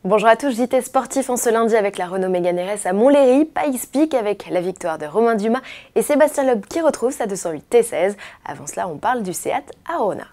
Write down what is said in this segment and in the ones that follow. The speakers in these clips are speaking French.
Bonjour à tous, JT Sportif en ce lundi avec la Renault Mégane RS à Montlhéry, Pikes Peak avec la victoire de Romain Dumas et Sébastien Loeb qui retrouve sa 208 T16. Avant cela, on parle du Seat Arona.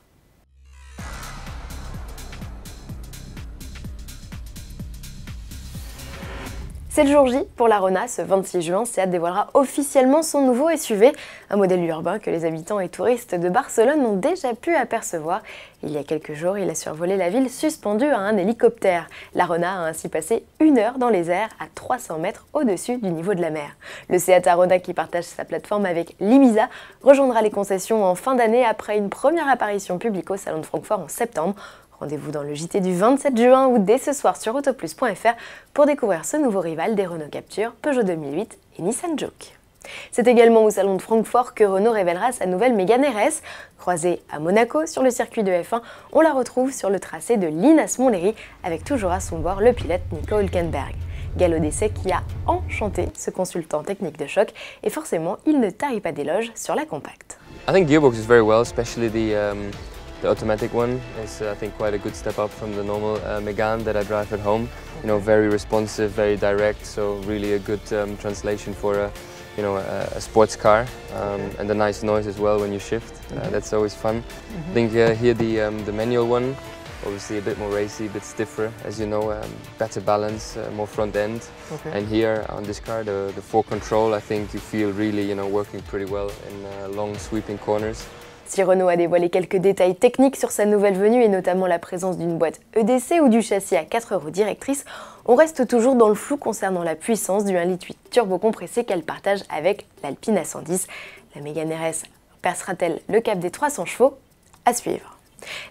C'est le jour J pour l'Arona. Ce 26 juin, Seat dévoilera officiellement son nouveau SUV, un modèle urbain que les habitants et touristes de Barcelone ont déjà pu apercevoir. Il y a quelques jours, il a survolé la ville suspendu à un hélicoptère. L'Arona a ainsi passé 1 heure dans les airs à 300 mètres au-dessus du niveau de la mer. Le Seat Arona, qui partage sa plateforme avec l'Ibiza, rejoindra les concessions en fin d'année après une première apparition publique au Salon de Francfort en septembre. Rendez-vous dans le JT du 27 juin ou dès ce soir sur autoplus.fr pour découvrir ce nouveau rival des Renault Captur, Peugeot 2008 et Nissan Juke. C'est également au Salon de Francfort que Renault révélera sa nouvelle Mégane RS. Croisée à Monaco sur le circuit de F1, on la retrouve sur le tracé de l'Inas Montlhéry avec toujours à son bord le pilote Nico Hülkenberg. Galop d'essai qui a enchanté ce consultant technique de choc et forcément il ne tarit pas d'éloges sur la compacte. I think gearbox is very well, especially the automatic one is I think quite a good step up from the normal Mégane that I drive at home. You know, very responsive, very direct, so really a good translation for a sports car, and a nice noise as well when you shift. That's always fun. I think here the manual one, obviously a bit more racy, a bit stiffer, as you know, better balance, more front end. And here on this car, the 4Control, I think you feel really working pretty well in long sweeping corners. Si Renault a dévoilé quelques détails techniques sur sa nouvelle venue et notamment la présence d'une boîte EDC ou du châssis à 4 roues directrices, on reste toujours dans le flou concernant la puissance du 1,8 litre turbo compressé qu'elle partage avec l'Alpine A110. La Mégane RS percera-t-elle le cap des 300 chevaux? À suivre.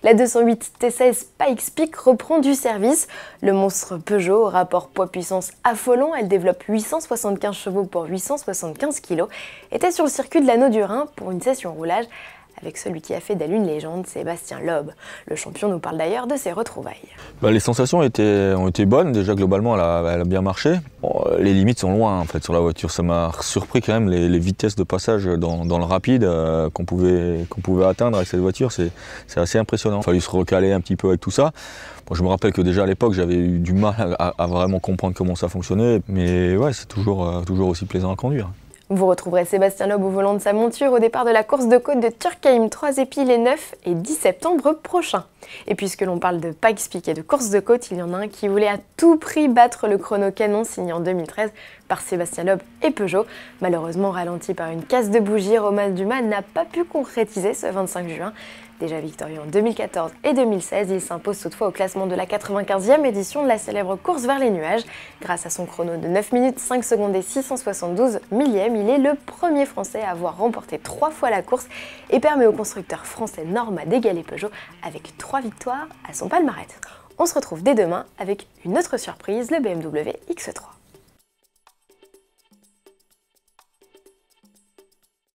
La 208 T16 Pikes Peak reprend du service. Le monstre Peugeot, au rapport poids-puissance affolant, elle développe 875 chevaux pour 875 kg, était sur le circuit de l'Anneau du Rhin pour une session roulage avec celui qui a fait d'elle une légende, Sébastien Loeb. Le champion nous parle d'ailleurs de ses retrouvailles. Les sensations ont été bonnes, déjà globalement elle a bien marché. Bon, les limites sont loin en fait sur la voiture, ça m'a surpris quand même les vitesses de passage dans le rapide qu'on pouvait atteindre avec cette voiture, c'est assez impressionnant. Il a fallu se recaler un petit peu avec tout ça. Bon, je me rappelle que déjà à l'époque j'avais eu du mal à vraiment comprendre comment ça fonctionnait, mais ouais, c'est toujours aussi plaisant à conduire. Vous retrouverez Sébastien Loeb au volant de sa monture au départ de la course de côte de Turkheim 3 épis les 9 et 10 septembre prochains. Et puisque l'on parle de Pikes Peak et de course de côte, il y en a un qui voulait à tout prix battre le chrono canon signé en 2013 par Sébastien Loeb et Peugeot. Malheureusement ralenti par une casse de bougie, Romain Dumas n'a pas pu concrétiser ce 25 juin. Déjà victorieux en 2014 et 2016, il s'impose toutefois au classement de la 95e édition de la célèbre course vers les nuages. Grâce à son chrono de 9 minutes 5 secondes et 672 millièmes, il est le premier Français à avoir remporté 3 fois la course et permet au constructeur français Norma d'égaler Peugeot avec 3 victoires à son palmarès. On se retrouve dès demain avec une autre surprise, le BMW X3.